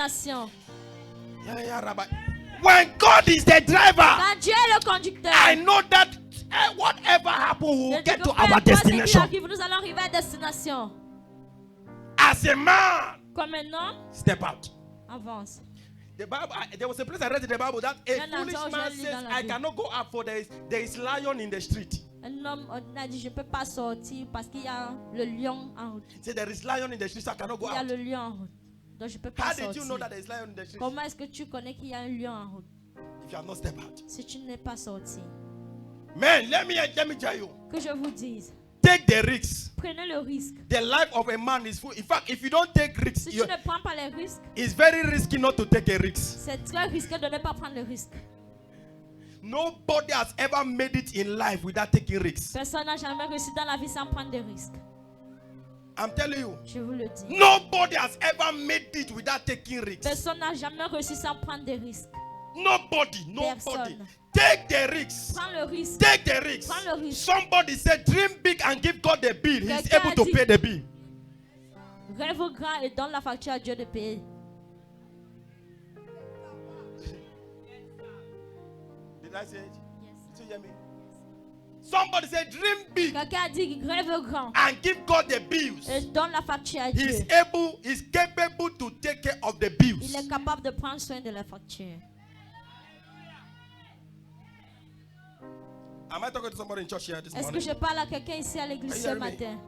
nation. When God is the driver, Quand Dieu est le conducteur, I know that whatever happens, we will get to our destination. Nous allons arriver à destination. As a man, Comme un homme, step out. avance. The Bible, there was a place I read in the Bible that a foolish man says, I cannot go out for there is lion in the street. Un homme a dit, je ne peux pas sortir parce qu'il y a le lion en route. Say there is lion in the street, so I cannot go Il y a out. le lion en route. Donc je ne peux pas How sortir. did you know that there is lion in the street? Comment est-ce que tu connais qu'il y a un lion en route? If you have not stepped out. Si tu n'es pas sorti. Man, let me tell you. Que je vous dise. Take the risk. Prenez le risque. The life of a man is full. In fact, if you don't take risks, Si tu ne prends pas les risques, it's very risky not to take a risk. c'est très risqué de ne pas prendre le risque. Nobody has ever made it in life without taking risks. Personne n'a jamais réussi dans la vie sans prendre des risques. I'm telling you. Je vous le dis. Nobody has ever made it without taking risks. Personne n'a jamais réussi sans prendre des risques. Nobody. Personne. Take the risks. Prends le risque. Take the risks. Prends le risque. Somebody said, dream big and give God the bill. He's Quelqu'un able a to dit- pay the bill. Rêve grand et donne la facture à Dieu de payer. Did I say it? Yes. Did you hear me? Somebody said, dream big Quelqu'un a dit rêve grand and give God the bills. et donne la facture à Dieu. He's capable to take care of the bills. Il est capable de prendre soin de la facture. Am I talking to somebody in church here this Est-ce que morning? je parle à quelqu'un ici à l'église Are you ce hearing me? matin?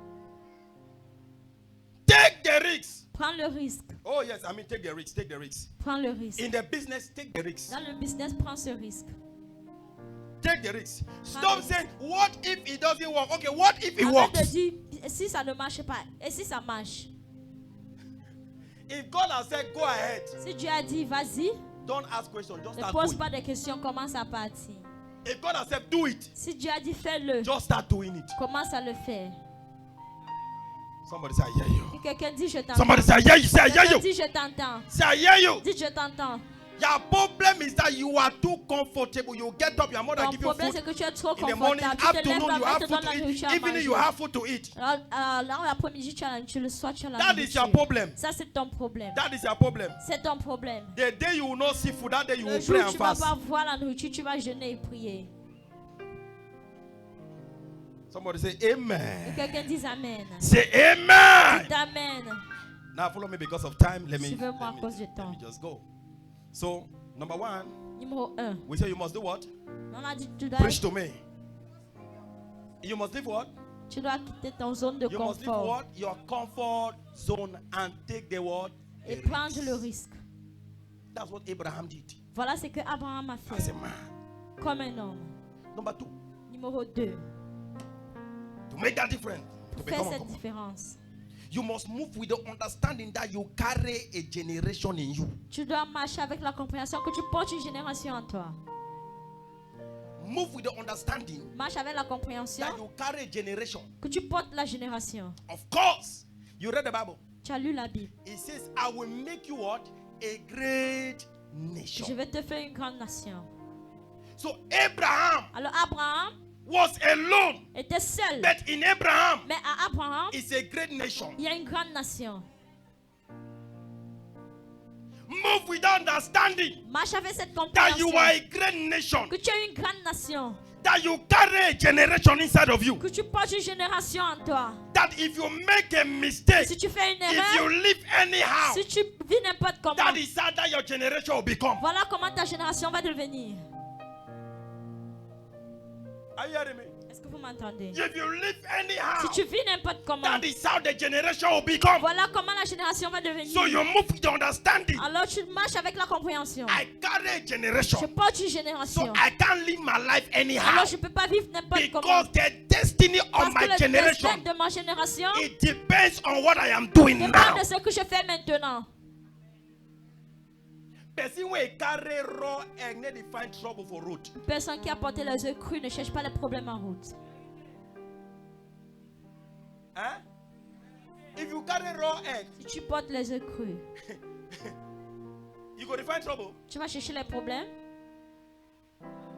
Take the risks. Prends le risque. Oh yes, I mean take the risks. Take the risks. Prends le risque. In the business, take the risks. Dans le business, prends ce risque. Take the risks. Stop saying, what if it doesn't work? Okay, what if it Arrête de works? dire, et si ça ne marche pas? Et si ça marche? If God has said, go ahead, Si Dieu a dit, vas-y, don't ask questions, just ne start pose doing. pas de questions, commence à partir. If God has said, do it, Si Dieu a dit, fais-le, just start doing it. commence à le faire. Somebody say, I hear you. Si quelqu'un dit, je t'entends. Somebody say, I hear you. Say, I hear Quelqu'un you. dit, je t'entends. Say, I hear you. Dis, je t'entends. Your problem is that you are too comfortable. You get up, your mother Ton give you problème, food. c'est que tu es trop In the morning, confortable. Tu te lèves, afternoon, you la have te food donne to la eat. nourriture à Evening, you manger. have food to eat. Là, l'après-midi, tu as la nourriture. Le soir, tu as la That is your nourriture. problem. Ça, c'est ton problème. That is your problem. C'est ton problème. The day you will not see food, that day you Le will jour pray où and tu vas fast. pas voir la nourriture, tu vas jeûner et prier. Somebody say, Et Amen. quelqu'un dise Amen. Say, Amen. Dis Amen. Now follow me because of time. Let me Suivez-moi à cause du temps. just go. So, number one, Numéro 1. we say you must do what? On a dit tu dois, Preach to me. You must leave what? tu dois quitter ton zone de You must leave confort what? Your comfort zone and take the what? et The prendre risk. le risque. That's what Abraham did Voilà ce que Abraham a as fait a man. comme un homme. Number two, Numéro 2. to make that difference, to Pour faire become cette uncommon, différence, you must move with the understanding that you carry a generation in you. tu dois marcher avec la compréhension que tu portes une génération en toi. Move with the understanding Marche avec la compréhension that you carry a generation. que tu portes la génération. Of course, you read the Bible. Tu as lu la Bible. It says, I will make you what? A great nation. Je vais te faire une grande nation. So Abraham Alors Abraham was alone. était seul. But in Abraham, Mais à Abraham, it's a great nation. il y a une grande nation. Move with understanding Marche avec cette that you compréhension are a great nation. que tu as une grande nation. That you carry a generation inside of you. Que tu portes une génération en toi. That if you make a mistake, Si tu fais une if you erreur, live anyhow, si tu vis n'importe comment, that is how that your generation will become. voilà comment ta génération va devenir. Are you hearing me? Est-ce que vous m'entendez? If you live Si anyhow, tu vis n'importe comment, that is how the generation will become. voilà comment la génération va So devenir. you move with the understanding. Alors tu marches avec la compréhension. I carry a Je generation. porte une So génération. I can't live my life anyhow. Alors je ne peux pas vivre n'importe comment. Because the destiny Parce of que my le generation, destin de ma génération it depends on what I am doing dépend now. de ce que je fais maintenant. Person wey carry raw egg need to find trouble for road. Une personne qui a porté les œufs crus ne cherche pas les problèmes en route. Huh? If you carry raw egg, Si tu portes les œufs crus, you go to find trouble. tu vas chercher les problèmes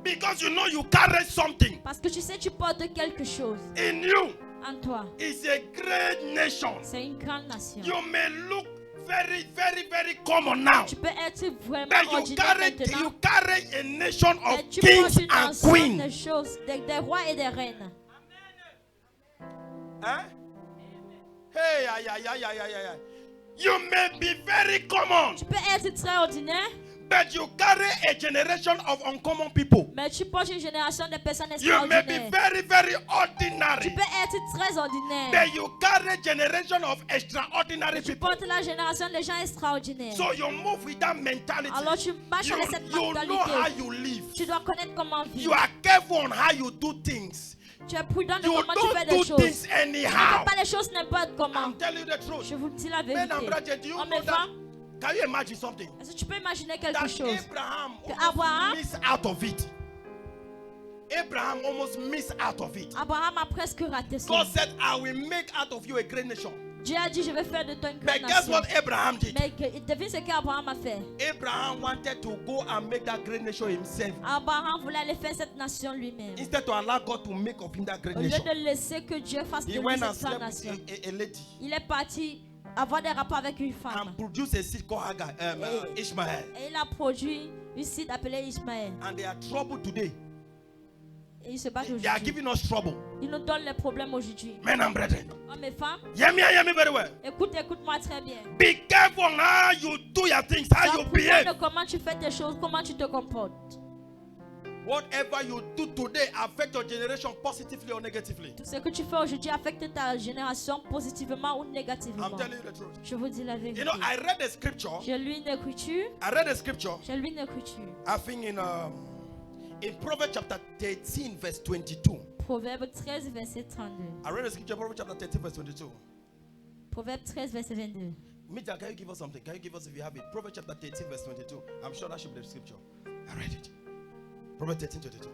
Because you know you carry something parce que tu sais tu portes quelque chose in you. en toi. It's a great nation. C'est une grande nation. You may look very, very, very common now. Tu peux être vraiment But you ordinaire maintenant. carry a nation of Mais tu portes kings une and nation queens. de choses, des rois et des reines. Huh? Hey, yeah. You may be very common, Tu peux être très ordinaire, but you carry a generation of uncommon people. mais tu portes une génération de personnes You may be extraordinaires. very, very Tu ordinary, peux être très ordinaire, but you carry a generation of extraordinary tu people. portes la génération des gens extraordinaires. So you move with that mentality. Alors tu marches avec cette You know how mentalité. you live. Tu dois connaître comment You vivre. are careful on how you do things. Tu es prudent de You comment tu fais don't des do choses. things Tu ne fais anyhow. pas les choses n'importe comment. I'm telling you the truth. Je vous dis la Men and vérité. brethren, do you Hommes know et that? femmes, Can you imagine something? est-ce que tu peux imaginer quelque That chose? Abraham Que almost Abraham- missed out of it. Abraham almost missed out of it. Abraham a presque raté ça. God said, I will make out of you a great nation. Dieu a dit, je vais faire de toi une But grande guess nation. what Abraham did? Mais devine ce qu'Abraham a fait. Abraham wanted to go and make that great nation himself. Abraham voulait aller faire cette nation lui-même. Instead to allow God to make of him that great Au lieu nation. de laisser que Dieu fasse de He lui went and cette grande slept with nation. a lady Il est parti avoir des rapports avec une femme. and produced a seed called Hagar, Ishmael. Et il a produit une site appelée Ishmaël. And they are troubled today. Et il se bat They are aujourd'hui. giving us trouble. Il nous donne les problèmes aujourd'hui. Men and brethren. Hommes et femmes, Hear me very well. écoute-moi très bien. Be careful on how you do your things, how Sois you prudent behave. de comment tu fais tes choses, comment tu te comportes. Whatever you do today affect your generation positively or negatively. Tout ce que tu fais aujourd'hui affecte ta génération positivement ou négativement. I'm telling you the truth. Je vous dis la vérité. You know, I read the scripture. J'ai lu une écriture. I read the scripture. J'ai lu une écriture. I think in Proverbs chapter 13, verse 22. Proverbe 13, verset 32. I read the scripture, Proverbs chapter 13, verse 22. Proverbe 13, verset 22. Mija, can you give us something? Can you give us if you have it? Proverbs chapter 13, verse 22. I'm sure that should be the scripture. I read it. Proverbs 13, 22.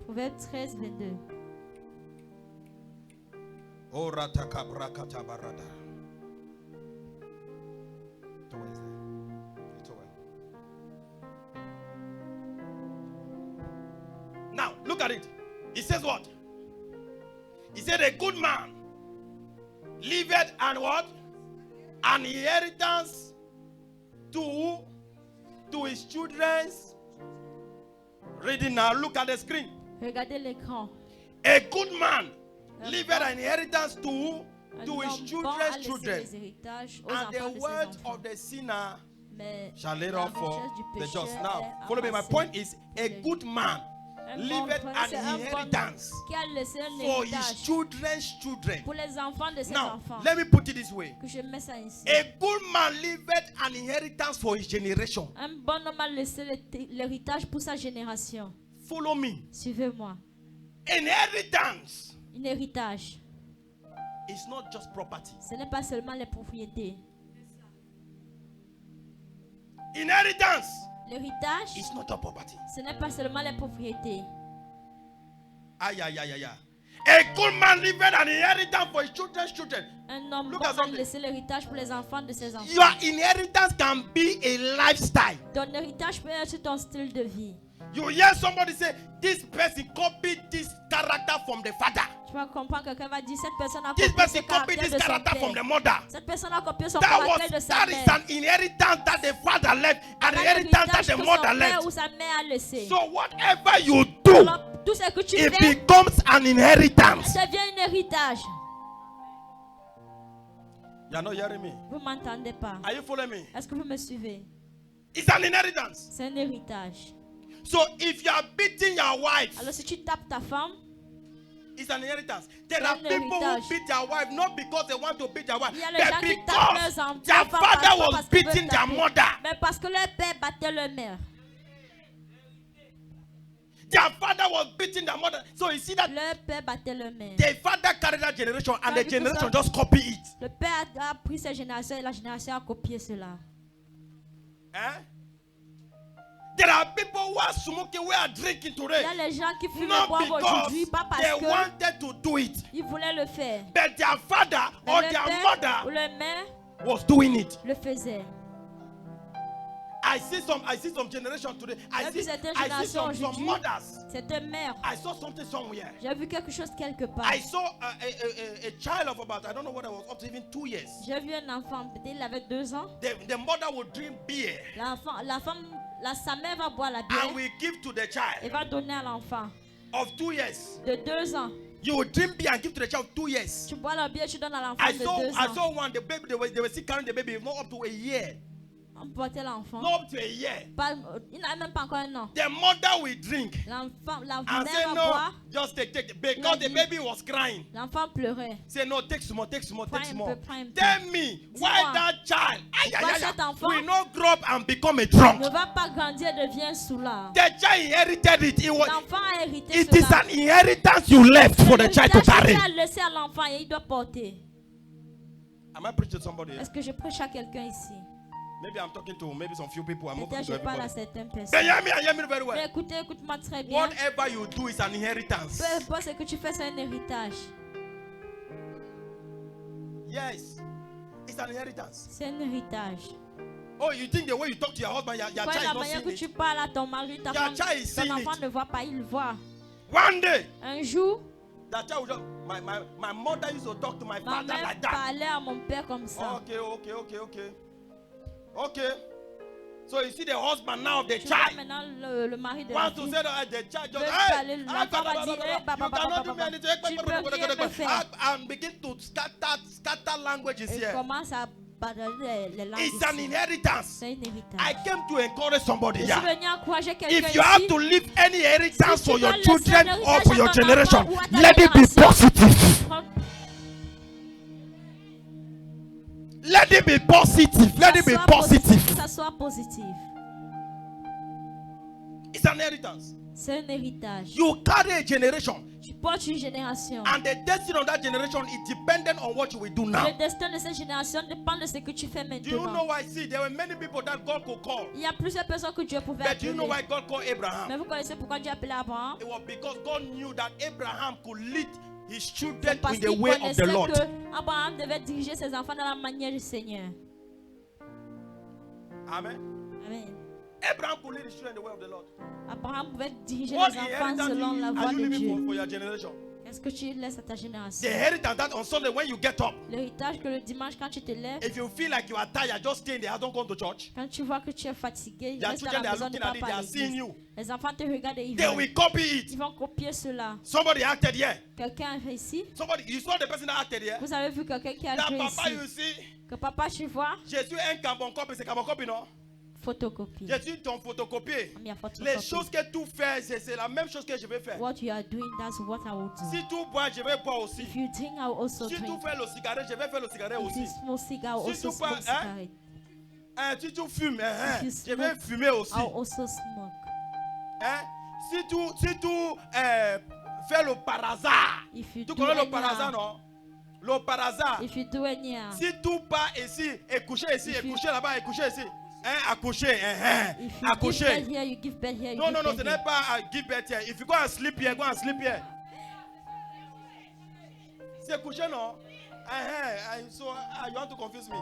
Proverbe 13, 22. Oh, rataka brakata barada. Towel is there. The towel. Now, look at it. It says what? He said, a good man liveth and what? An inheritance to who? To his children's. Reading now, look at the screen. Regardez l'écran. A good man liveth an inheritance to who? To his Un homme bon a children's laissé children. les héritages aux And enfants the de ses words enfants. of the sinner Mais shall lay la up for richesse du the pécheur just. est Now, follow me. My amassée point is, a pour les good man Un bon liveth frère, an c'est un bon homme inheritance qui a laissé un for his héritage children's children. pour les enfants de ses Now, enfants. let me put it this way. Que je mets ça ici. A good man liveth an inheritance for his generation. Un bon homme a laissé l'héritage pour sa génération. Follow me. Suivez-moi. Inheritance Un héritage, is not just property. ce n'est pas seulement les propriétés. Inheritance L'héritage, is not a property. ce n'est pas seulement les propriétés. Ay. A good man liveth an inheritance for his children's children. Un homme Look bon at a something. laissé l'héritage pour les enfants de ses enfants. Your inheritance can be a lifestyle. Ton héritage peut être ton style de vie. You hear somebody say, this person copied this character from the father. Tu vas comprendre, quelqu'un va dire, cette personne a This copié ce person copied caractère this de son character from the père. mother. Cette personne a copié son That caractère de sa is mère. an inheritance that the father left, an Un inheritance that héritage the que mother son père left. ou sa mère a laissé. So whatever you do, Alors, tout ce que tu it fais becomes an inheritance. devient un héritage. You are not hearing me. Vous ne m'entendez pas. Are you following me? Est-ce que vous me suivez? It's an inheritance. C'est un héritage. So if you are beating your wife, Alors si tu tapes ta femme, it's an inheritance. There C'est are un people who héritage. beat their wife not because they want to beat their wife, il y a les but gens qui tapent because leurs enfants. their pas father parce was qu'ils veulent beating their taper, mother. mais parce que leur père battait leur mère. Their father was beating their mother. So you see that Leur père battait leur mère. the father carried that generation and the Tandis que generation ça- just copy it. Le père a pris cette génération et la génération a copié cela. Eh? There are people who are smoking, who are drinking Il y today. a les gens qui fument et Not boivent because aujourd'hui, pas parce they que wanted to do it, ils voulaient le faire. but their father Mais or le their père ou mother leur mère was doing it. le faisait. I see some generation today. I see some mothers. Cette mère. I saw something somewhere. J'ai vu quelque chose quelque part. I saw a child of about, I don't know what I was up to, even 2 years. J'ai vu un enfant, peut-être il avait 2 ans. The mother would drink beer. Sa mère va boire la bière. And we give to the Et child va donner à l'enfant. of 2 years. De 2 ans. You would drink beer and give to the child of 2 years. Tu bois la bière, tu donnes à l'enfant I de 2 ans. saw one, the baby, they were still carrying the baby, not up to a year. On portait l'enfant. Not up to a year. Il n'a même pas encore un an. The mother will drink. L'enfant, la And say mère va no, boire. just take. Because the baby was crying. L'enfant pleurait. Say no, take some more, take some more, take some more. Prends un peu. Tell me why that child Cet enfant will not grow up and become a drunk. ne va pas grandir et devient soulard. The child inherited it. L'enfant a hérité It is cela. an inheritance you left for the child to carry. Il a laissé à l'enfant et il doit porter. Am I preaching to somebody? Est-ce que je prêche à quelqu'un ici? Maybe I'm talking to maybe some few people. I'm not Peut-être talking je to parle à everybody. certaines personnes. Can you hear me? Hear me very well. Mais écoute-moi très bien. Whatever you do is an inheritance. Peu importe ce que tu fais, c'est un héritage. Yes, it's an inheritance. C'est un héritage. Oh, you think the way you talk to your husband, your Quoi, child la is not manière que seeing tu it? parles à ton mari, ta Your femme, child is ton seeing enfant it. ne voit pas, il le voit. One day, Un jour, that child will just, my mother used to talk to my ma father mère like that. parlait à mon père comme ça. Okay. So you see the husband now of the Tu vois child maintenant le mari de la wants to fille. say that the child just, Veut hey, parler, l'enfant va dire, hey, you cannot do me anything. tu peux rien me faire. And begin to scatter languages Et here. commence à parler les langues It's an ici. inheritance. C'est une héritage. I came to encourage somebody Je suis here. venu encourager quelqu'un If you have ici. to leave any inheritance Si tu for your dois laisser children un or héritage for à your ton generation, enfant ou à ta let it be génération. positive. Let it be positive. Let it be positive. Que ça soit positif. It's an inheritance. C'est un héritage. You carry a generation, Tu portes une génération. and the destiny of that generation is dependent on what you will do now. Le destin de cette génération dépend de ce que tu fais Do you know maintenant. why? See, there were many people that God could call. Il y a plusieurs personnes que Dieu pouvait But do you know appeler. why God called Mais Abraham? vous connaissez pourquoi Dieu a appelé Abraham? It was because God knew that Abraham could lead his C'est children parce in qu'il the way of connaissait the Lord. que Abraham devait diriger ses enfants dans la manière du Seigneur. Amen. Amen. Abraham could lead his children in the way of the Lord. Abraham pouvait diriger What les enfants inheritance selon la voie are you de leaving Dieu. for your generation? Qu'est-ce que tu laisses à ta The génération? inheritance that on Sunday when you get up, L'héritage que le dimanche, quand tu te lèves, if you feel like you are tired, just stay in the house, don't come to church. quand tu vois que tu es fatigué, Their reste à children, they la are maison, ne looking at pars it, pas they à are seeing l'église. you. Les enfants te regardent et They will copy it. ils vont copier cela. Somebody acted here. Quelqu'un a fait ici. Somebody, you saw the person that acted here. Vous avez vu quelqu'un qui a That joué papa, ici. you see, Que papa, tu vois, je suis un carbon copy, c'est carbon copy, non? photocopie. Je suis ton photocopier. I'm your Les photocopy. choses que tu fais, c'est la même chose que je vais faire. What you are doing, that's what I will do. Si tu bois, je vais boire aussi. If you drink, I will also Si tu drink. fais le cigarette, je vais faire le cigarette If aussi. you smoke cigar, I will Si also tu bois, smoke cigarette. Si tu fumes, If you je vais smoke, fumer aussi. I will also smoke. Si tu fais le par hasard, If you tu do connais le par hasard, anyhow, non? Le par hasard. if you do anyhow, Si tu pars ici et coucher ici, If et you- coucher là-bas, et coucher ici. Accoucher, if you give accoucher. birth here, you give birth here. You Non, give non, non, birth ce here. n'est pas give birth here. If you go and sleep here, go and sleep here. C'est coucher, non? So you want to confuse me?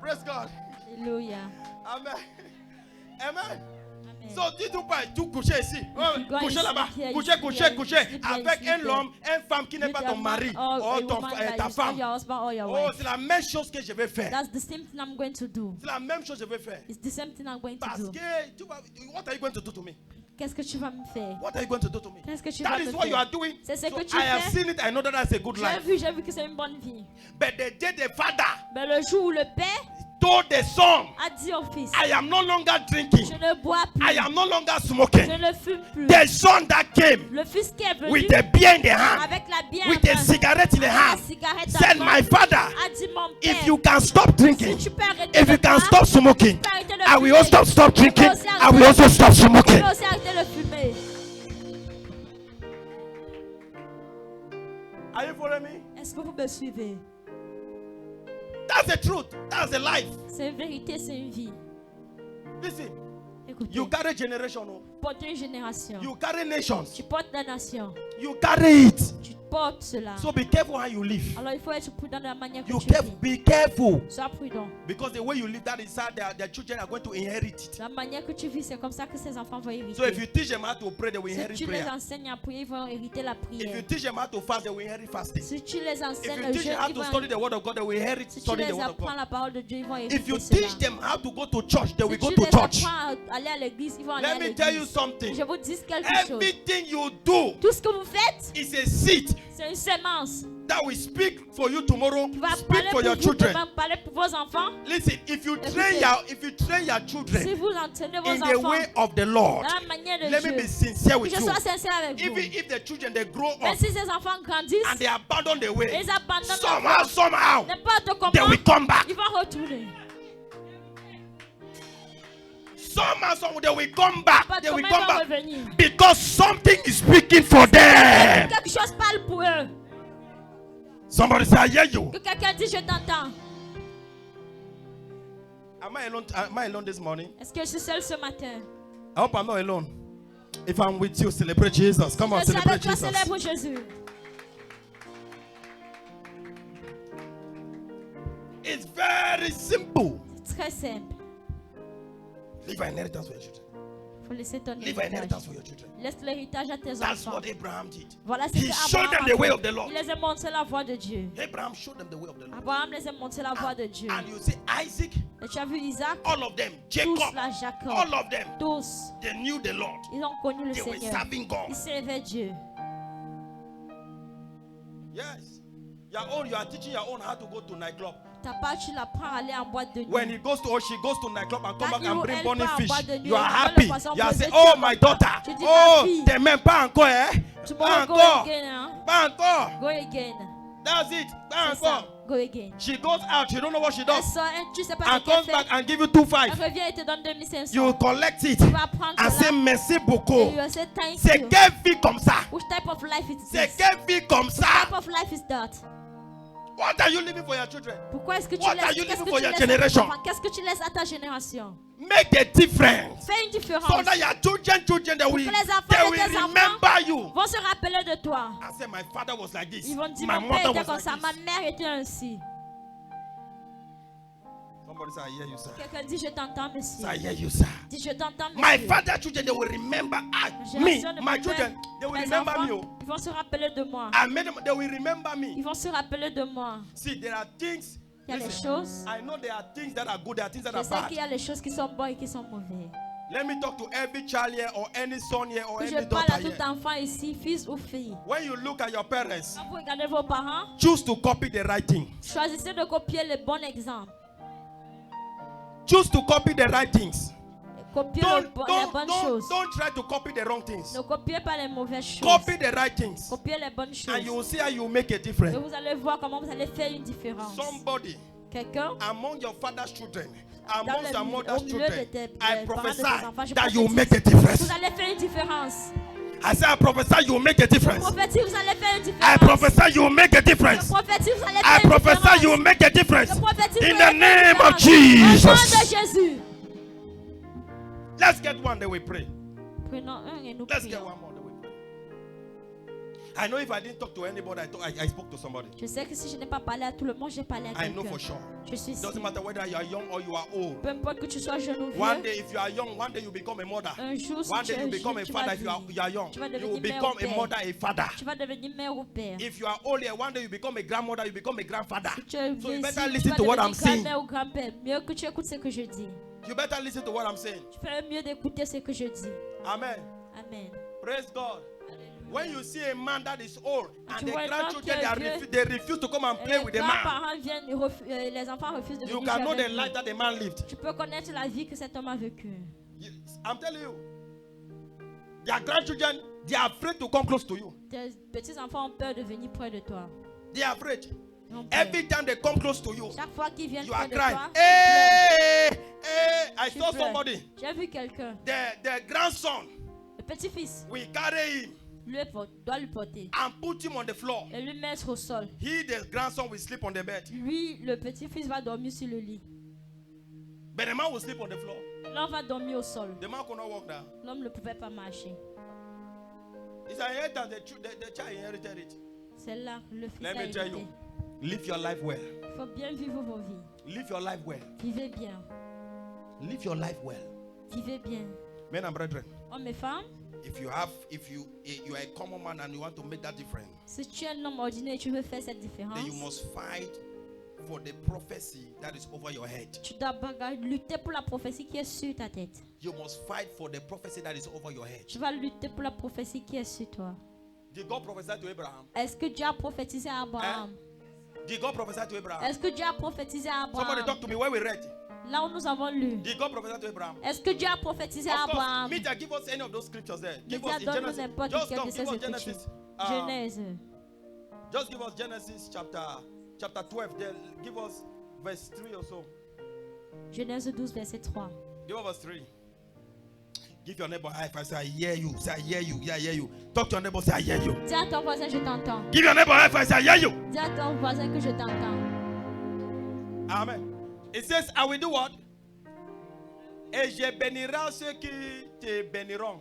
Praise God. Hallelujah. Amen. Amen. Amen. So, si tu pars, tu coucher ici, you go coucher and là-bas, sleep here, coucher, you coucher, sleep coucher, here, you sleep here, avec you sleep un homme, une femme qui n'est With pas a ton mari man or a ou woman that ta is not femme. your husband or your Oh, wife. c'est la même chose que je vais faire. That's the same thing I'm going to do. C'est la même chose que je vais faire. It's the same thing I'm going to Parce do. que, what are you going to do to me? Qu'est-ce que tu vas me faire? What are you going to do to me? Qu'est-ce que tu That vas is me what you are faire? doing. C'est ce So que tu I have fais. seen it. I know that that's a good life. J'ai vu que c'est une bonne vie. But the day the father Mais le jour où le père told the son, a dit au fils, I am no longer drinking. je ne bois plus, I am no longer je smoking. ne fume plus. The son that came Le fils qui est venu with the beer in the hand, avec la bière with the en main, cigarette in the la hand, cigarette said, en my main, father, a dit mon père, if you can stop drinking, si tu peux arrêter if de you can boire, stop smoking, tu peux arrêter de I will fumer, also stop drinking. aussi I will also stop tu smoking. peux aussi arrêter de fumer. Are you following me? Est-ce que vous me suivez? That's the truth. That's the life. C'est une vérité, c'est une vie. Listen, Écoutez, you carry generation. porte une génération. You carry nations. Tu portes la nation. You carry it. Tu portes cela. So be careful how you live. Alors il faut être prudent de la manière que You tu vis. be careful. Sois prudent. Because the way you live, that is how their children are going to inherit it. La manière que tu vis, c'est comme ça que ces enfants vont hériter. So if you teach them how to pray, they will Si inherit tu les prayer. enseignes à prier, ils vont hériter la If you prière. teach them how to fast, they will inherit fasting. Si tu les If enseignes you le teach jeûne, them how ils to vont study the word of God, they will inherit Si tu study the les word of apprends God. la parole de Dieu, ils vont If hériter you cela. teach them how to go to church, they will Si go tu to les church. apprends à aller à l'église, ils vont aller Let à me tell you l'église. something. Je vous dis quelque chose. Everything you do Tout ce que vous faites, is a seed c'est une sémence. that will speak for you tomorrow. Tu vas Speak parler for pour your vous children. demain, parler pour vos enfants. Listen, if you train your Si children vous entraînez vos in the enfants way of the Lord, dans la manière de let me be Dieu, sincere que with je you. sois sincère avec vous. Even if the children they grow Même up si ces enfants grandissent, and they abandon the way, ils abandonnent la somehow, voie. somehow, N'importe they comment, will come back. ils vont retourner. Somehow, they will come back. N'importe They will comment, come ils vont back revenir. because something is speaking for them. Quelque chose parle pour eux. Somebody say, I hear you. Que quelqu'un dit, je t'entends. Am I alone this morning? Est-ce que je suis seul ce matin? I hope I'm not alone. If I'm with you, celebrate Jesus. Come on, Je suis celebrate avec toi, Jesus. célèbre Jésus. It's very simple. C'est très simple. Leave an inheritance for your children. Il faut laisser ton Leave an inheritance héritage. for your children. Laisse l'héritage à tes That's enfants. what Abraham did. Voilà ce He que showed them Abraham the a way fait. of the Lord. Il les a montré la voie de Dieu. Abraham showed them the way of the Lord. Abraham les a montré la voie de Dieu. And you see Isaac, Et tu as vu Isaac, all of them, tous Jacob, là, Jacob, all of them, tous, they knew the Lord. ils ont connu le They were Seigneur. serving God. Ils servaient Dieu. Yes. You are teaching your own how to go to nightclub. Ta part, tu l'apprends à aller en boîte de nuit. When he goes to or she goes to nightclub and come Quand back and il ou bring elle burning part en fish, boîte de nuit, you are elle happy. le poisson You are brûlé, saying, tu oh es my content. daughter, Tu dis, oh, ma fille. t'es même pas encore, eh? Tu Pas peux go encore, again, hein? pas encore. Go again. That's it, pas C'est ça. encore. Go again. She goes out, she don't know what she Elle does, sort, tu sais pas and ce qu'elle comes fait. back and give you 2,500. Elle revient et te donne 2500. You collect it Tu vas prendre and say cela. merci Et beaucoup. you say thank C'est you. quelle vie comme ça? Which type of life is C'est this? quelle vie comme Which ça? type of life is that? What are you living for your children? Pourquoi est-ce que tu What laisses, are you qu'est-ce living que for tu your laisses à tes generation? enfants? Qu'est-ce que tu laisses à ta génération? Make a difference. Fais une différence. So that your children, they will, que les enfants they de will tes enfants remember you. Vont se rappeler de toi. I said, my father was like this. Ils vont dire, My mon père mother était was comme like ça, ma this. mère était ainsi. Somebody say, I hear you, sir. Quelqu'un dit, je t'entends, monsieur. Say, I hear you, sir. Dis, je t'entends, monsieur. My father children, they will remember me. Génération de My mon children, père, they will mes remember enfants, me. Oh. Ils vont se rappeler de moi. I made them, they will remember me. Ils vont se rappeler de moi. See, there are things. Il y a des Listen, choses. I know there are things that are good, there are things that Je are sais qu'il y bad. a les choses qui sont bonnes et qui sont mauvaises. Let me talk to every child here or any son here or Que je any parle daughter à tout here. enfant ici, fils ou fille. When you look at your parents, Quand vous regardez vos parents, choose to copy the right thing. choisissez de copier les bons exemples. Choose to copy the right things. Copiez les bonnes choses. Don't try to copy the wrong things. Ne copiez pas les mauvaises choses. Copy the right things. Copiez les bonnes choses. And you will see how you make a Et difference. vous allez voir comment vous allez faire une différence. Somebody Quelqu'un among your father's children, dans amongst your mother's au milieu de children, tes I parents, de tes prophesy enfants, je that you prophétise. make a difference. Vous allez faire une différence. I say I prophesy you make a difference. Prophétise, vous allez faire une I différence. prophesy you make a Je difference. prophétise, vous allez I faire une prophesy différence. you make a difference. Je prophétise, In vous the allez faire une name of différence. Au nom de Jesus. Jésus. Let's get one that we pray. Prenons un et nous Let's get prions. one more that we pray. I know if I didn't talk to anybody, I spoke to somebody. Je sais que si je n'ai pas parlé à tout le monde, j'ai parlé à I know quelqu'un. for sure. Je suis It sûr. doesn't matter whether you are young or you are old. Peu importe que tu sois jeune ou One vieux, day, if you are young, one day you become a mother. un jour, si One tu day you es become jeune, a tu father vas if you are vivre. young. Tu vas You will devenir mère become ou a père. mother, a father. Tu vas devenir mère ou père. If you are old here, one day you become a grandmother, you become a grandfather. Si tu es So vieux you ici, better tu listen vas to what I'm devenir saying. grand-mère ou grand-père. Mieux que tu écoutes ce que je dis. You better listen to what I'm saying. Tu fais mieux d'écouter ce que je dis. Amen. Amen. Praise God. When you see a man that is old and Tu the vois un homme grandchildren qui est vieux, they refuse to come and play Les with the man, grands-parents viennent, les enfants refusent de you venir can jouer know the avec lui. life that the man lived. Tu peux connaître la vie que cet homme a vécue. I'm telling you, their grandchildren, they are afraid to come close to you. Tes petits-enfants ont peur de venir près de toi. They are afraid. Ils ont peur. Every time they come close to you, Chaque fois qu'ils viennent you près are de crying. toi, Hey, hey, I tu saw pleures. somebody. J'ai vu quelqu'un, The grandson, le petit-fils, we carry him doit lui porter and put him on the floor. et lui mettre au sol. He, the grandson, will sleep on the bed. Lui, le petit-fils va dormir sur le lit. But the man will sleep on the floor. L'homme va dormir au sol. The man could not walk down. L'homme ne pouvait pas marcher. It's an inheritance. The child inherited it. C'est là que le fils Let a me tell you. évité. Live your life well. Il faut bien vivre vos vies. Live your life well. Vivez bien. Live your life well. Vivez bien. Men and brethren, Hommes et femmes, if you are a common man and you want to make that difference, si tu es un homme ordinaire et tu veux faire cette différence, then you must fight for the prophecy that is over your head. tu dois lutter pour la prophétie qui est sur ta tête. You must fight for the prophecy that is over your head. Tu vas lutter pour la prophétie qui est sur toi. Did God prophesy to Abraham? Est-ce que Dieu a prophétisé à Abraham? Did God prophesy to Abraham? Est-ce que Dieu a prophétisé à Somebody Abraham? talk to me where we read. Là où nous avons lu. Did God prophesy to Abraham? Est-ce que Dieu a prophétisé à Of course, Abraham? Media, give us any of those scriptures there. Give Media, us in donne-nous Genesis. n'importe Just quelle come, de give ces us Genesis. écritures. Genèse. Just give us Genesis chapter 12. There, give us verse 3 or so. Genèse 12, verset 3. Give us verse 3. Give your neighbor high five. Say, I hear you. Say, I hear you. Yeah, I hear you. Talk to your neighbor. Say, I hear you. Dis à ton voisin, je t'entends. Give your neighbor high five. Say, I hear you. Dis à ton voisin que je t'entends. Amen. It says, I will do what? Et je bénirai ceux qui te béniront.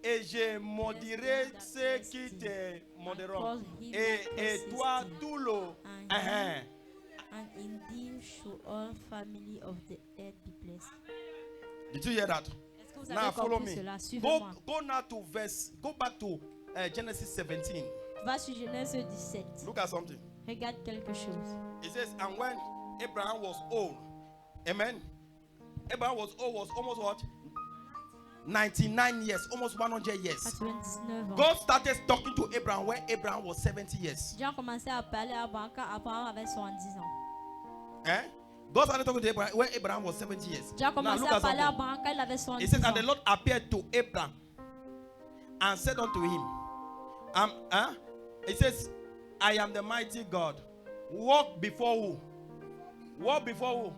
Et je maudirai ceux qui te maudiront. Et toi, tout le... And in thee shall all family of the earth be blessed. Did you hear that? Est-ce que vous Now avez follow compris me. cela? Suivez-moi. Go back to Genesis 17. Va sur Genèse 17. Look at something. Regarde quelque chose. It says, and when Abraham was old, amen. Abraham was almost what? 99 years, almost 100 years. 99 ans. God started talking to Abraham when Abraham was 70 years. Dieu a commencé à parler à Abraham quand Abraham avait 70 ans. Eh? God started talking to Abraham when Abraham was 70 years. Dieu a Now commencé look à at parler à something. Abraham quand il avait It 70 says, and the ans. Lord appeared to Abraham and said unto him, it says, I am the mighty God. Walk before who? Walk before who?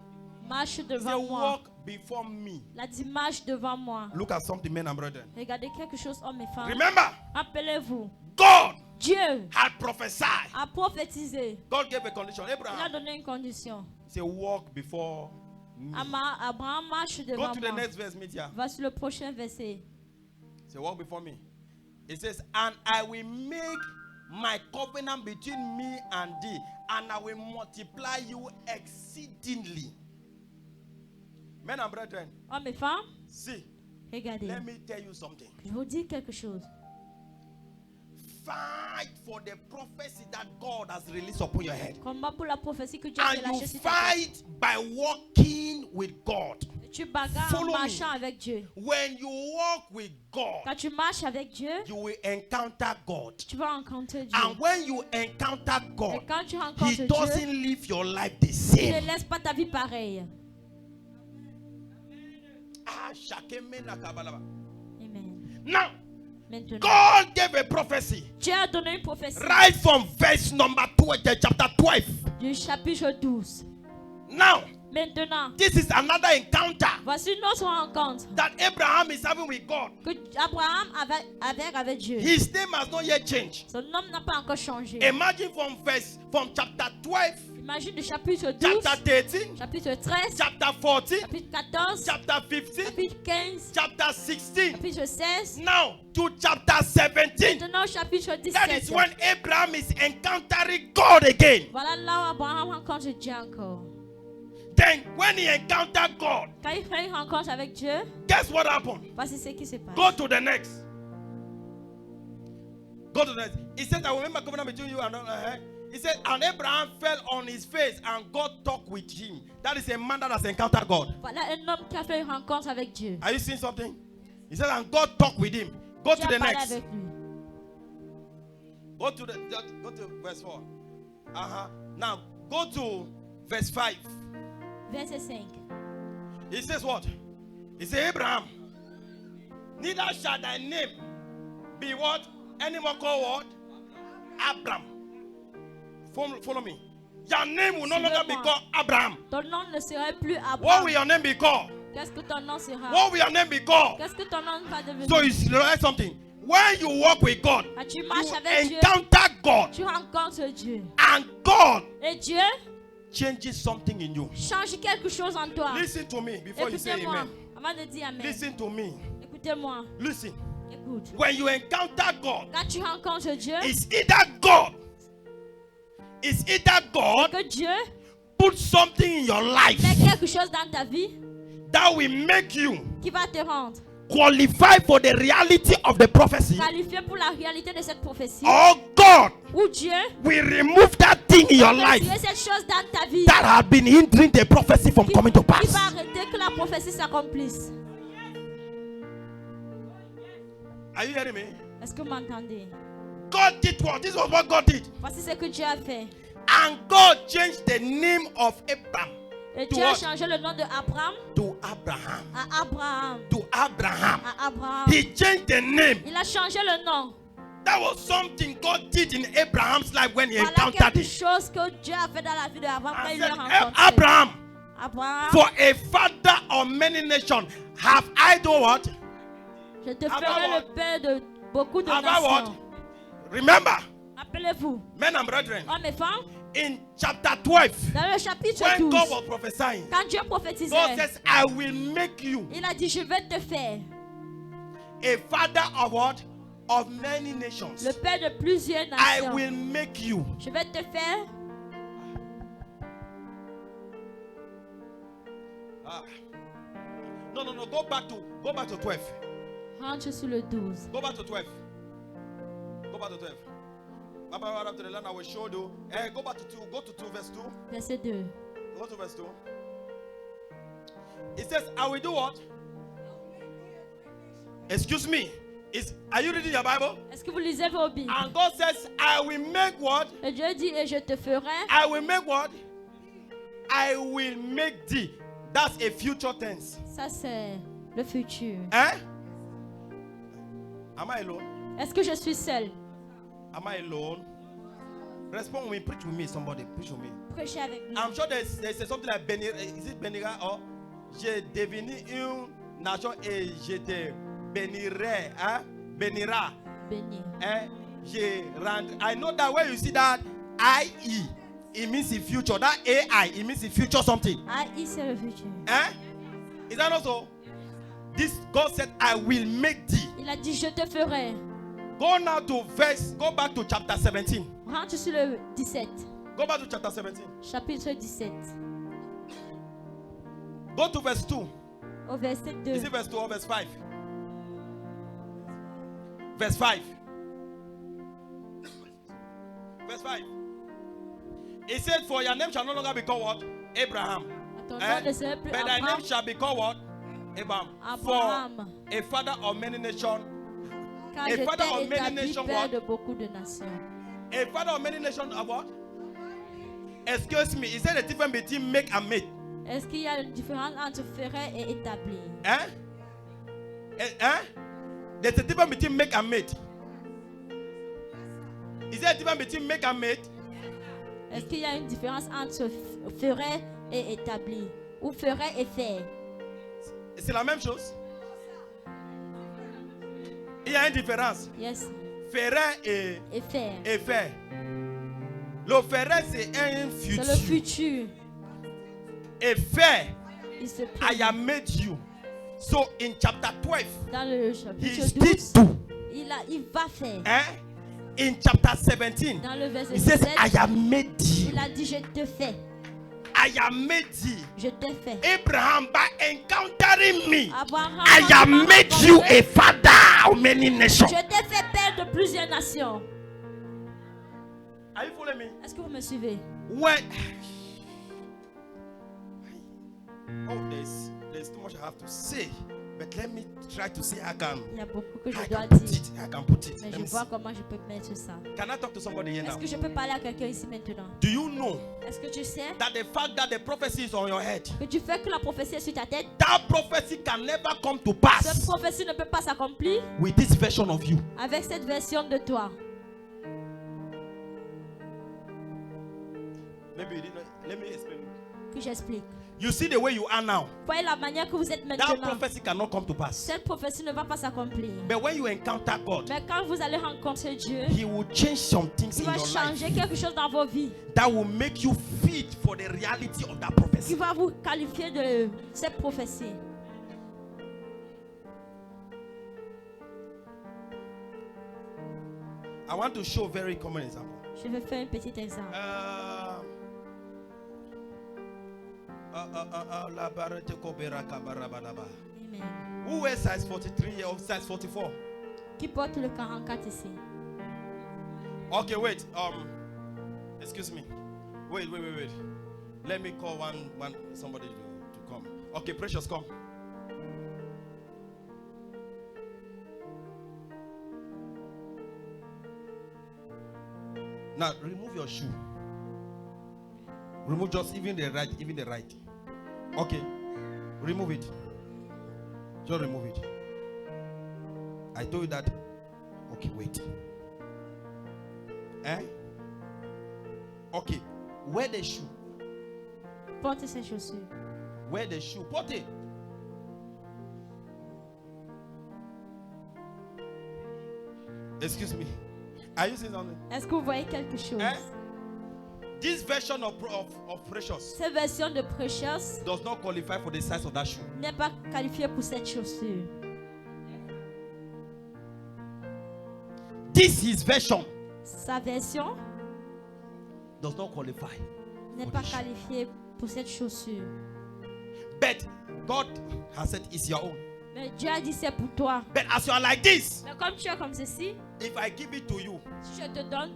Marche Say, devant moi. walk before me. La dit marche devant moi. Look at something, men and brethren. Regardez quelque chose, hommes et femmes. Remember, Rappelez-vous, God Dieu had prophesied. a prophétisé. God gave a condition. Il a Abraham, donné une condition. he said, walk before me. Abraham marche Go devant to the moi. next verse, media. Va sur le prochain verset. Say, walk before me. It says, and I will make my covenant between me and thee, and I will multiply you exceedingly. Men and brethren, Hommes et femmes, see, regardez. let me tell you something. Je vous dis quelque chose. Fight for the prophecy that God has released upon your head. Combat pour la prophétie que Dieu a And you relâchée sur ta tête. fight by walking with God. Tu bagarres Follow en me. marchant avec Dieu. When you walk with God, Quand tu marches avec Dieu, you will encounter God. tu vas rencontrer Dieu. And when you encounter Et God, quand tu rencontres He Dieu, doesn't live your life the il ne same. laisse pas ta vie pareille. Amen. Now, Maintenant, God gave a prophecy Dieu a donné une prophétie right from verse number 12, chapter 12. du chapitre 12. Now, Maintenant, this is another encounter voici une autre rencontre that Abraham is having with God. que Abraham avait avec Dieu. His name has not yet changed. Son nom n'a pas encore changé. Imagine from chapter 12, Imagine le chapitre 12, chapter 13, chapitre 13, chapter 14, chapitre 14, chapter 15, chapitre 15, chapter 16, chapitre 16, now to chapter 17. maintenant au chapitre That is 17. when Abraham is encountering God again. Voilà là où Abraham rencontre Dieu encore. Then, when he encountered God, Quand il fait une rencontre avec Dieu, guess what happened? voici ce qui se passe. Go to the next. Go to the next. He said, I will remember covenant between you and he said, and Abraham fell on his face and God talked with him. That is a man that has encountered God. Voilà un homme qui a fait une rencontre avec Dieu. Are you seeing something? He said, and God talked with him. Go Dieu to a the parlé next. avec lui. Go to verse 4. Now, go to verse 5. Verset 5. He says what? He says, Abraham, neither shall thy name be what? Any more called what? Abram. Follow me. Your name will no longer be called Abraham. Ton nom ne serait plus What Abraham. will your name be called? Qu'est-ce que ton nom sera? What will your name be called? Qu'est-ce que ton nom va devenir? So you realize something. When you walk with God, Quand tu you marches avec Dieu, encounter God, tu rencontres Dieu. and God Et Dieu changes something in you. change quelque chose en toi. Listen to me before you say Écoutez-moi. amen. Avant de dire Amen. Listen to me. Écoutez-moi. Listen. Écoute. When you encounter God, Quand tu rencontres Dieu, it's either God is either God que Dieu put something in your life met quelque chose dans ta vie that will make you qui va te rendre qualify for the reality of the prophecy, qualifié pour la réalité de cette prophétie. or God Ou Dieu will remove that thing in your va life retirer cette chose dans ta vie that have been hindering the prophecy from coming to qui va pass. arrêter que la prophétie s'accomplisse. Are you hearing me? Est-ce que vous m'entendez? God did what? This was what God did. Voici ce que Dieu a fait. And God changed the name of Abraham Et To Dieu a what? changé le nom de Abraham to Abraham. à Abraham. To Abraham. À Abraham. He changed the name. Il a changé le nom. That was something God did in Abraham's life when he Voilà encountered quelque him. chose que Dieu a fait dans la vie d'Abraham quand And il l'a said, rencontré. Abraham, Abraham, for a father of many nations, have I done what? je te Have I ferai what? le père de beaucoup de Have I what? nations. Remember, Rappelez-vous, men and brethren, hommes et femmes, in chapter 12, dans le chapitre when 12, God was prophesying, quand Dieu God prophétisait, says, I will make you il a dit, je vais te faire a father of what? Of many nations. le père de plusieurs I nations. will make you. Je vais te faire. Ah. No, go back to 12. Rentre sur le 12. Go back to 12. Go back to 12. Right after the land I will show you. Go back to 2. Go to 2 verse 2. Verset 2. Go to verse 2. It says, I will do what? Excuse me. Are you reading your Bible? Est-ce que vous lisez vos Bibles? And God says, I will make what? Et Dieu dit, et je te ferai. I will make what? I will make thee. That's a future tense. Ça, c'est le futur. Eh? Am I alone? Est-ce que je suis seul? Am I alone? Respond with me. Preach with me. Somebody preach with me. Prêchez avec nous. I'm sure there's something like Benira. Is it Benira or j'ai devenu une nation et je te bénirai. Hein? Benira. Béni. Eh? Je rend. I know that when you see that IE, it means the future. That AI, it means the future something. AI, c'est le futur. Eh? Is that also? This God said, I will make thee. Il a dit, je te ferai. Go back to chapter 17. Rentre sur le 17. Go back to chapter 17. Chapitre 17. Go to verse 2. Au verset 2. Is it verse 2 or verse 5? Verse 5. Verse 5. It said, for your name shall no longer be called what? Abraham. Ton nom ne sera plus But thy Abraham. name shall be called what? Abraham. Abraham. For a father of many nations. Car A je father t'ai of many établi nations, père what? de beaucoup de nations. A father of many nations of what? Excuse me, is there a difference between make and made? Est-ce qu'il y a une différence entre ferait et établir? Eh? There's a difference between make and made. Is there a difference between make and made? Est-ce qu'il y a une différence entre ferait et établir? Ou ferait et faire? C'est la même chose. Il y a une différence. Yes. Ferait et Et faire. faire. Le ferait, c'est un futur. C'est le futur. Et faire, Il se I présente. have made you. So in chapter 12, Dans le he chapitre did 12, do. il va faire. Eh? In chapter 17, Dans le verset he says, 17, I have made thee. il a dit, je te fais. I have made thee. Je te fais. Abraham, by encountering me, Abraham, I have Abraham, made Abraham, you a father of many nations. Je t'ai fait père de plusieurs nations. Are you following me? Est-ce que vous me suivez? When there's too much I have to say, but let me try to see how Il y a beaucoup que je I dois can put dire. it. I can put it. Mais Let je me vois see. comment je peux mettre ça. Can I talk to somebody here Est-ce now? que je peux parler à quelqu'un ici maintenant? Do you know Est-ce que tu sais that the fact that the prophecy is on your head, que tu fais que la prophétie est sur ta tête? that prophecy can never come to Cette pass prophétie ne peut pas s'accomplir with this version of you? avec cette version de toi. Maybe you didn't know. Let me explain. Que j'explique. You see the way you are now. Voyez la manière que vous êtes That maintenant. prophecy cannot come to pass. Cette prophétie ne va pas s'accomplir. But when you encounter God, Mais quand vous allez rencontrer Dieu, He will change some things il in va your changer life quelque chose dans vos vies. that will make you fit for the reality of that Qui prophecy. va vous qualifier de cette prophétie. I want to show a very common example. Je vais faire un petit exemple. Amen. Who wears size 43 or size 44? Qui porte le 44 ici? Okay, wait. Excuse me. Wait. Let me call somebody to come. Okay, Precious, come. Now remove your shoe. Remove just even the right. Okay. Remove it. Just remove it. I told you that. Okay, wait. Okay. Wear the shoe. Porte ces chaussures. Wear the shoe. Put it. Excuse me. Are you saying something? Est-ce que vous voyez quelque chose? This version of Precious Cette version de Precious does not qualify for the size of that shoe. n'est pas qualifiée pour cette chaussure. This his version Sa version does not qualify. n'est pas qualifiée pour cette chaussure. But God has said it's your own. Mais Dieu a dit c'est pour toi. But as you are like this, Mais comme tu es comme ceci, if I give it to you, si je te donne,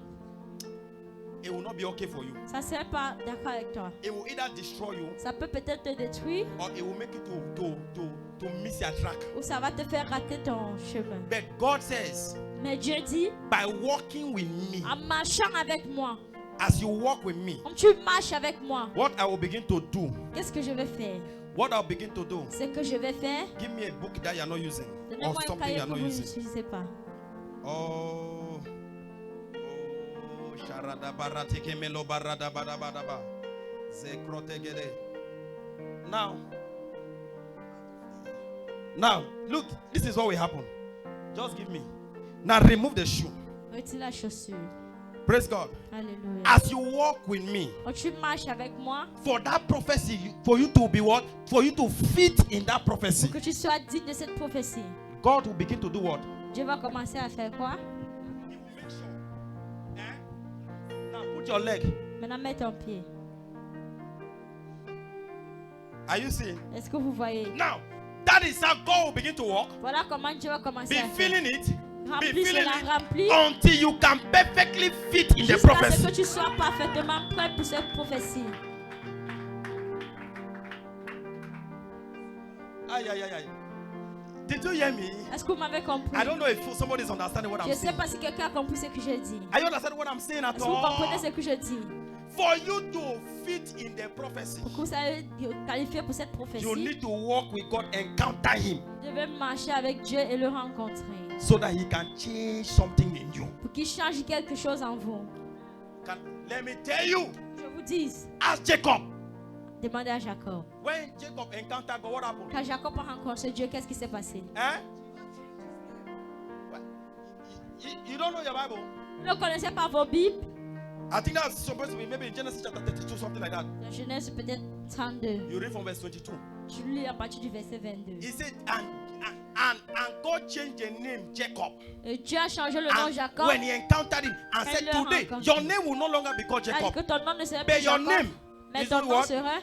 it will not be okay for you. ça ne sera pas d'accord avec toi. It will either destroy you Ça peut peut-être te détruire or it will make you to miss your track. ou ça va te faire rater ton chemin. But God says, Mais Dieu dit, by walking with me, en marchant avec moi, as you walk with me, comme tu marches avec moi, what I will begin to do, qu'est-ce que je vais faire? what I'll begin to do, Ce que je vais faire, give me a book that you're not using or donnez-moi un something cahier you're que not vous using. n'utilisez pas. Sharada barateke melo barada badabadaba. Zekrotegede. Now, look, this is what will happen. Just give me. Now remove the shoe. Retire la chaussure. Praise God. Alléluia. As you walk with me, Quand tu marches avec moi, for that prophecy, for you to be what? For you to fit in that prophecy, que tu sois digne de cette prophétie, God will begin to do what? Dieu va commencer à faire quoi? He will make sure. Now put your leg. Maintenant, mets ton pied. Are you seeing? Est-ce que vous voyez? Now, that is how God will begin to walk. Voilà comment Dieu va commencer Be à faire. feeling it. Be Remplis feeling cela, it remplis. until you can perfectly fit in the Jusqu'à ce prophecy. que tu sois parfaitement prêt pour cette prophétie. Aye. Did you hear me? Est-ce que vous m'avez compris? I don't know if somebody is understanding what Je I'm ne sais saying. pas si quelqu'un a compris ce que je dis. Are you understanding what I'm saying at Est-ce que vous comprenez all? ce que je dis? For you to fit in the prophecy, Pour que vous soyez qualifié pour cette you prophétie, need to walk with God, encounter Him, vous devez marcher avec Dieu et le rencontrer. so that He can change something in you. Pour qu'il change quelque chose en vous. Let me tell you, Je vous dis, ask Jacob. demandez à Jacob. When Jacob encountered God, what happened? Quand Jacob a rencontré Dieu, qu'est-ce qui s'est passé? What? You don't know your Bible? Vous ne connaissez pas vos Bibles? I think that's supposed to be maybe in Genesis chapter 32, something like that. Dans Genèse peut-être 32. You read from verse 22. Je lis à partir du verset 22. He said, and God changed the name Jacob. Et Dieu a changé le nom And Jacob. when he encountered him and Elle said, le today, rencontre. your name will no longer be called Il a dit Jacob. que ton nom ne serait But plus your Jacob. name Mais is ton nom what? serait.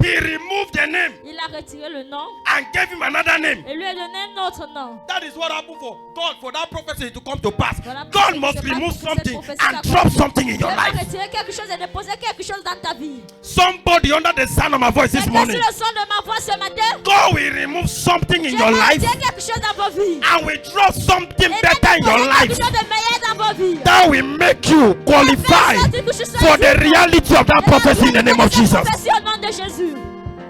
He removed the name Il a retiré le nom and gave him another name. et lui a donné un autre nom. That is what happened for God, for that prophecy to come to pass. Voilà God pourquoi must c'est pas remove pour cette something prophétie and d'accomplir. drop something in Dieu your va life. retirer quelque chose et déposer quelque chose dans ta vie. Somebody under the sound of my voice this Quelqu'un morning, sur le son de ma voix ce matin, God will remove something in Dieu your va life retirer quelque chose dans vos vies. and will drop something Et va better in your déposer quelque life chose de meilleur dans vos vies. that will make you qualify for the reality of that prophecy in the name of Jesus. Prophétie au nom de Jésus.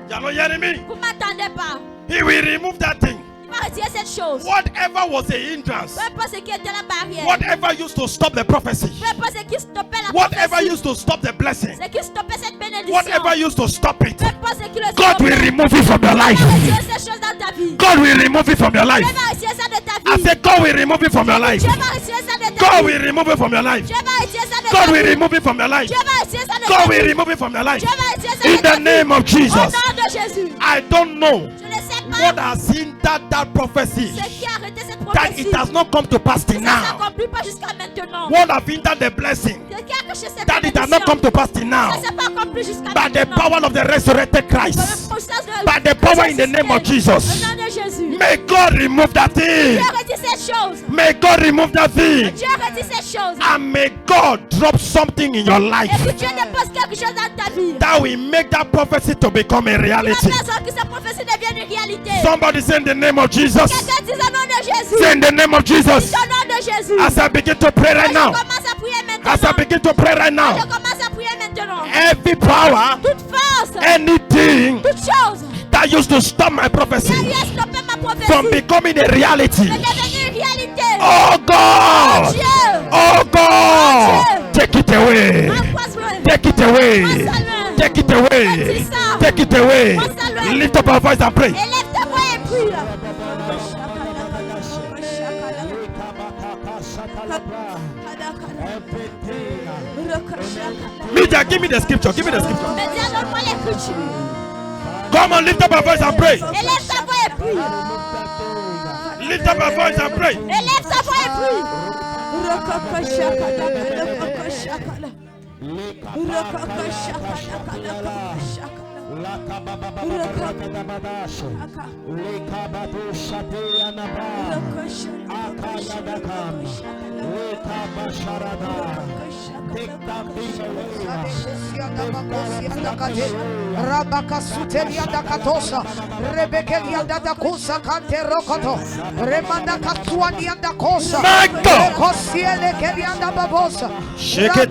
You are not hearing me? Vous ne m'attendez pas. He will remove that thing. Il va retirer cette chose. Whatever was a hindrance, Peu importe ce qui était la barrière. whatever used to stop the prophecy, Peu importe ce qui stoppait la whatever prophétie. used to stop the blessing, Ce qui stoppait cette bénédiction. whatever used to stop it, Peu importe ce qui le God will stoppait. remove it from your Dieu life. va retirer ces choses dans ta vie. God will remove it from your life. Dieu va retirer ça de ta I vie. said, God will remove it from your life. Dieu va retirer ça de ta God vie. will remove it from your life. Dieu va retirer ça de ta God will vie. remove it from your life. Dieu va retirer ça de ta God will vie. remove it from your life. Dieu va retirer ça In de ta the vie. name of Au Jesus. nom de Jésus. I don't know Je ne sais what has hindered that prophecy, ce qui a arrêté cette that prophétie, it has not come to pass till ça ne now. s'accomplit pas jusqu'à maintenant. What has hindered the blessing, Ce qui a caché cette that it has not come to pass till now. ça ne s'est pas accompli jusqu'à By the maintenant. power of the resurrected Par Christ, le process de by the power in the name of Au Jesus. nom de Jésus. May God remove that thing. Dieu retire cette chose. May God remove that thing. Dieu retire cette chose. And may God drop something in your Et life que Dieu dépose quelque chose dans ta vie. that will make that prophecy to become a La reality. personne que cette prophétie devienne une réalité. Somebody say in the name of Jesus. Quelqu'un dise au nom de Jésus. Say in the name of Dis Jesus. au nom de Jésus. As I begin to pray right Je now. commence à prier maintenant. As I begin to pray right Je now. commence à prier maintenant. Every power, Toute force, anything toute chose that used to stop my qui a prophecy eu à stopper ma prophétie from becoming a reality. est devenue une réalité. Oh God. Dieu, Oh God. Take it away. embrasse-le. Take it away. Take it away. Take it away. Lift up our voice and pray. Élève ta voix et prie. Media, give me the scripture. Give me the scripture. Mais Dieu, donne-moi l'écriture. Come on, lift up our voice and pray. Élève ta voix et prie. Lift up our voice and pray. Élève ta voix et prie. Rabaka sutelia da katosa, Rebekelia da kosa kante rokoto, Remanda katuania da kosa, My God. Kosiele kelia da babosa, Shake it,